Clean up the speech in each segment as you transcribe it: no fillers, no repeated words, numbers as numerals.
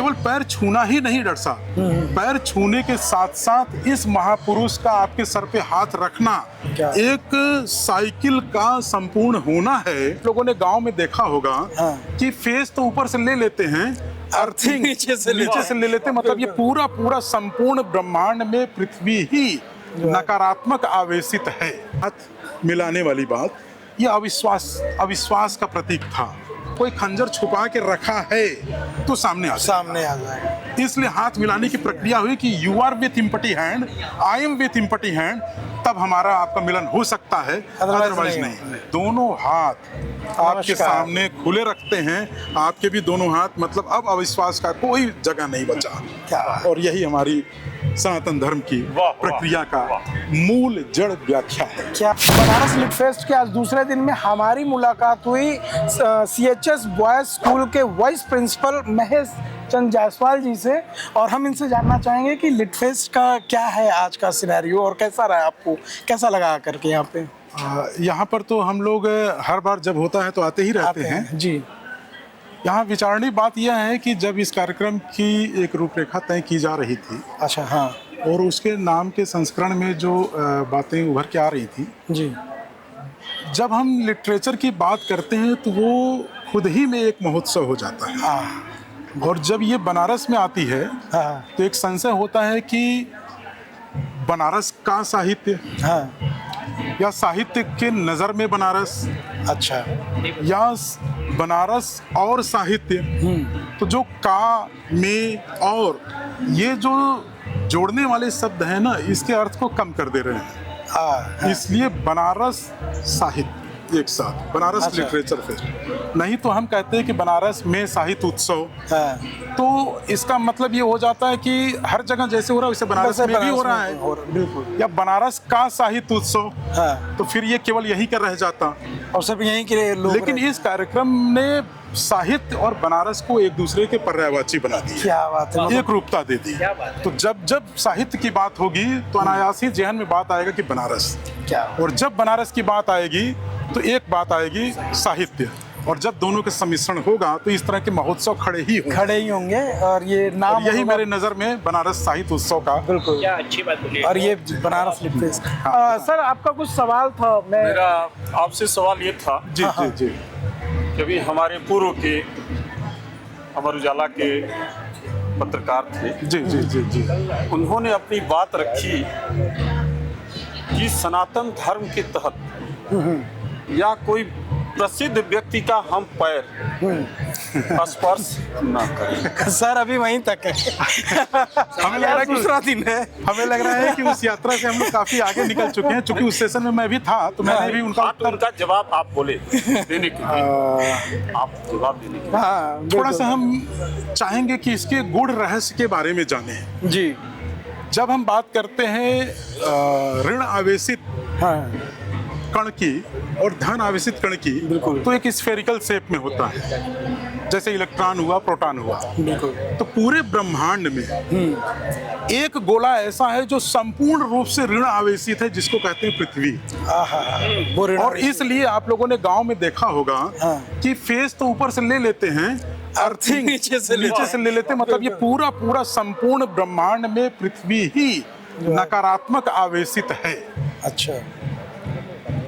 केवल पैर छूना ही नहीं डर साहब, पैर छूने के साथ साथ इस महापुरुष का आपके सर पे हाथ रखना एक साइकिल का संपूर्ण होना है। लोगों ने गांव में देखा होगा कि फेस तो ऊपर से ले लेते हैं, अर्थिंग नीचे से ले लेते हैं। मतलब ये पूरा पूरा संपूर्ण ब्रह्मांड में पृथ्वी ही नकारात्मक आवेशित है। हाथ मिलाने वाली बात ये अविश्वास का प्रतीक था। कोई खंजर छुपा के रखा है तो सामने आ जाएगा। इसलिए हाथ मिलाने की प्रक्रिया हुई कि you are with empty hand, I am with empty hand, तब हमारा आपका मिलन हो सकता है, अदरवाइज नहीं। दोनों हाथ आपके सामने खुले रखते हैं, आपके भी दोनों हाथ, मतलब अब अविश्वास का कोई जगह नहीं बचा। और यही हमारी सनातन धर्म की प्रक्रिया का मूल जड़ व्याख्या है। क्या बनारस लिट फेस्ट के आज दूसरे दिन में हमारी मुलाकात हुई CHS बॉयज स्कूल के वाइस प्रिंसिपल महेश चंद जायसवाल जी से, और हम इनसे जानना चाहेंगे कि लिट फेस्ट का क्या है आज का सिनेरियो और कैसा रहा, आपको कैसा लगा करके यहाँ पे। यहाँ पर तो हम लोग हर बार जब होता है तो आते ही रहते हैं जी। यहाँ विचारणीय बात यह है कि जब इस कार्यक्रम की एक रूपरेखा तय की जा रही थी, अच्छा हाँ, और उसके नाम के संस्करण में जो बातें उभर के आ रही थी जी, जब हम लिटरेचर की बात करते हैं तो वो खुद ही में एक महोत्सव हो जाता है। और जब ये बनारस में आती है तो एक संशय होता है कि बनारस का साहित्य या साहित्य के नज़र में बनारस, अच्छा, या बनारस और साहित्य, तो जो का में और ये जो जोड़ने वाले शब्द हैं ना, इसके अर्थ को कम कर दे रहे हैं। इसलिए बनारस साहित्य एक साथ, बनारस लिटरेचर फेस्ट। नहीं तो हम कहते हैं कि बनारस में साहित्य उत्सव, तो इसका मतलब ये हो जाता है कि हर जगह जैसे हो रहा है वैसे बनारस में भी हो रहा है, या बनारस का साहित्य उत्सव, तो फिर ये केवल यही कर रह जाता और सिर्फ यहीं के लोग। लेकिन इस कार्यक्रम ने साहित्य और बनारस को एक दूसरे के पर्यायवाची बना दिया। क्या बात है, एक रूपता दे दी। तो जब जब साहित्य की बात होगी तो अनायास ही जेहन में बात आएगा कि बनारस, और जब बनारस की बात आएगी तो एक बात आएगी साहित्य, और जब दोनों के सम्मिश्रण होगा तो इस तरह के महोत्सव खड़े ही होंगे। और ये नाम, और यही मेरे नजर में बनारस साहित्य उत्सव का, बिल्कुल क्या अच्छी बात बोली। और ये बनारस लिट फेस्ट। सर आपका कुछ सवाल था? मेरा आपसे सवाल ये था जी जी जी, कभी हमारे पूर्व के अमर उजाला के पत्रकार थे, जी जी जी जी, उन्होंने अपनी बात रखी कि सनातन धर्म के तहत या कोई प्रसिद्ध व्यक्ति का हम पैर स्पर्श ना करें। सर अभी वहीं तक है। हमें लग रहा है दूसरा दिन है, हमें लग रहा है कि उस यात्रा से हम लोग काफी आगे निकल चुके हैं। चूंकि उस सेशन में मैं भी था तो मैंने भी उनका जवाब आप बोले देने के लिए, आप जवाब देने के लिए थोड़ा सा हम चाहेंगे कि इसके गूढ़ रहस्य के बारे में जाने जी। जब हम बात करते हैं ऋण आवेशित कण की और धन आवेशित कण की, तो एक स्फेरिकल शेप में होता है, जैसे इलेक्ट्रॉन हुआ, प्रोटॉन हुआ। तो पूरे ब्रह्मांड में एक गोला ऐसा है जो संपूर्ण रूप से ऋण आवेशित है, जिसको कहते हैं पृथ्वी। और इसलिए आप लोगों ने गांव में देखा होगा कि फेस तो ऊपर से ले लेते हैं, अर्थिंग नीचे से ले लेते हैं। मतलब ये पूरा पूरा संपूर्ण ब्रह्मांड में पृथ्वी ही नकारात्मक आवेशित है। अच्छा।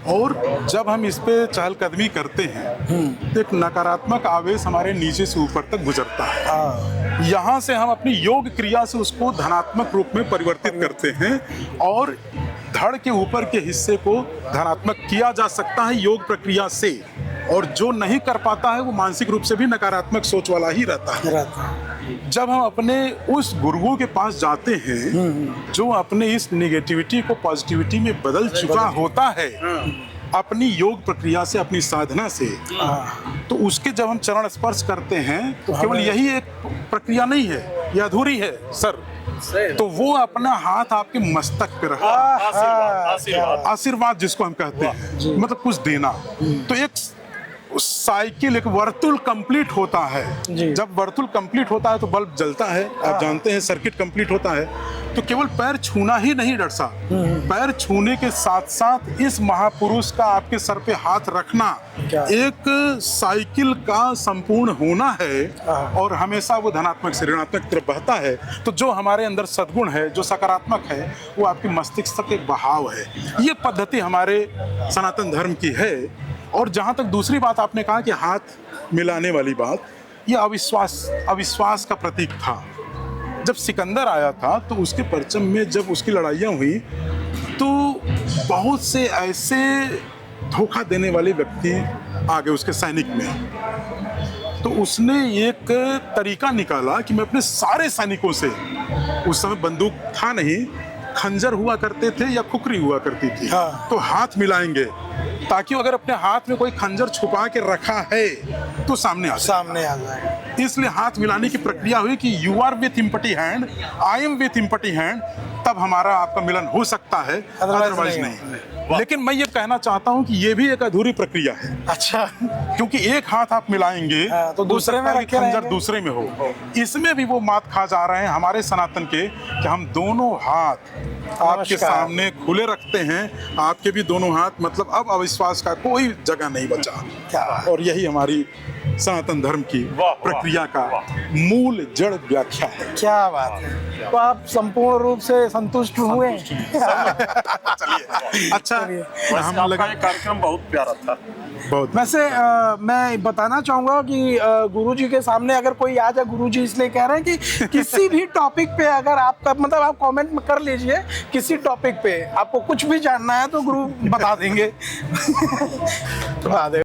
और जब हम इस पे चहलकदमी करते हैं तो एक नकारात्मक आवेश हमारे नीचे से ऊपर तक गुजरता है। यहाँ से हम अपनी योग क्रिया से उसको धनात्मक रूप में परिवर्तित करते हैं, और धड़ के ऊपर के हिस्से को धनात्मक किया जा सकता है योग प्रक्रिया से। और जो नहीं कर पाता है वो मानसिक रूप से भी नकारात्मक सोच वाला ही रहता है। जब हम अपने उस गुरुओं के पास जाते हैं जो अपने इस नेगेटिविटी को पॉजिटिविटी में बदल चुका होता है अपनी योग प्रक्रिया से, अपनी साधना से, तो उसके जब हम चरण स्पर्श करते हैं तो केवल यही एक प्रक्रिया नहीं है, यह अधूरी है सर। तो वो अपना हाथ आपके मस्तक पे रखा, आशीर्वाद आशीर्वाद जिसको हम कहते हैं, मतलब कुछ देना। तो एक साइकिल एक वर्तुल कंप्लीट होता है, जी। जब वर्तुल कंप्लीट होता है तो बल्ब जलता है, आप जानते हैं सर्किट कंप्लीट होता है। तो केवल पैर छूना ही नहीं डॉक्टर साहब, पैर छूने के साथ साथ इस महापुरुष का आपके सर पे हाथ रखना क्या? एक साइकिल का संपूर्ण होना है, और हमेशा वो धनात्मक से ऋणात्मक तरफ बहता है। तो जो हमारे अंदर सद्गुण है, जो सकारात्मक है, वो आपके मस्तिष्क तक एक बहाव है। ये पद्धति हमारे सनातन धर्म की है। और जहाँ तक दूसरी बात आपने कहा कि हाथ मिलाने वाली बात, ये अविश्वास का प्रतीक था। जब सिकंदर आया था तो उसके परचम में जब उसकी लड़ाइयाँ हुई तो बहुत से ऐसे धोखा देने वाले व्यक्ति आ गए उसके सैनिक में। तो उसने एक तरीका निकाला कि मैं अपने सारे सैनिकों से, उस समय बंदूक था नहीं, खंजर हुआ करते थे या खुकरी हुआ करती थी, हाँ। तो हाथ मिलाएंगे ताकि अगर अपने हाथ में कोई खंजर छुपा के रखा है तो सामने आ जाए। इसलिए हाथ मिलाने की प्रक्रिया हुई कि you are with empty hand, I am with empty hand, तब हमारा आपका मिलन हो सकता है, अदरवाइज नहीं। लेकिन मैं ये कहना चाहता हूँ कि ये भी एक अधूरी प्रक्रिया है। अच्छा, क्योंकि एक हाथ आप मिलाएंगे तो दूसरे में रखे खंजर रहेंगे। दूसरे में हो। इसमें भी वो मात खा जा रहे हैं हमारे सनातन के कि हम दोनों हाथ आपके सामने खुले रखते हैं, आपके भी दोनों हाथ, मतलब अब अविश्वास का कोई जगह नहीं बचा। क्या? और यही हमारी सनातन धर्म की प्रक्रिया का मूल जड़ व्याख्या है। क्या बात है। तो आप संपूर्ण रूप से संतुष्ट हुए? चलिए, अच्छा, हम लगा कार्यक्रम बहुत प्यारा था। बहुत। वैसे मैं बताना चाहूँगा कि गुरुजी के सामने अगर कोई आ जाए, गुरुजी इसलिए कह रहे हैं कि किसी भी टॉपिक पे अगर आपका मतलब आप कमेंट में कर लीजिए, किसी टॉपिक पे आपको कुछ भी जानना है तो गुरु बता देंगे। बता देंगे।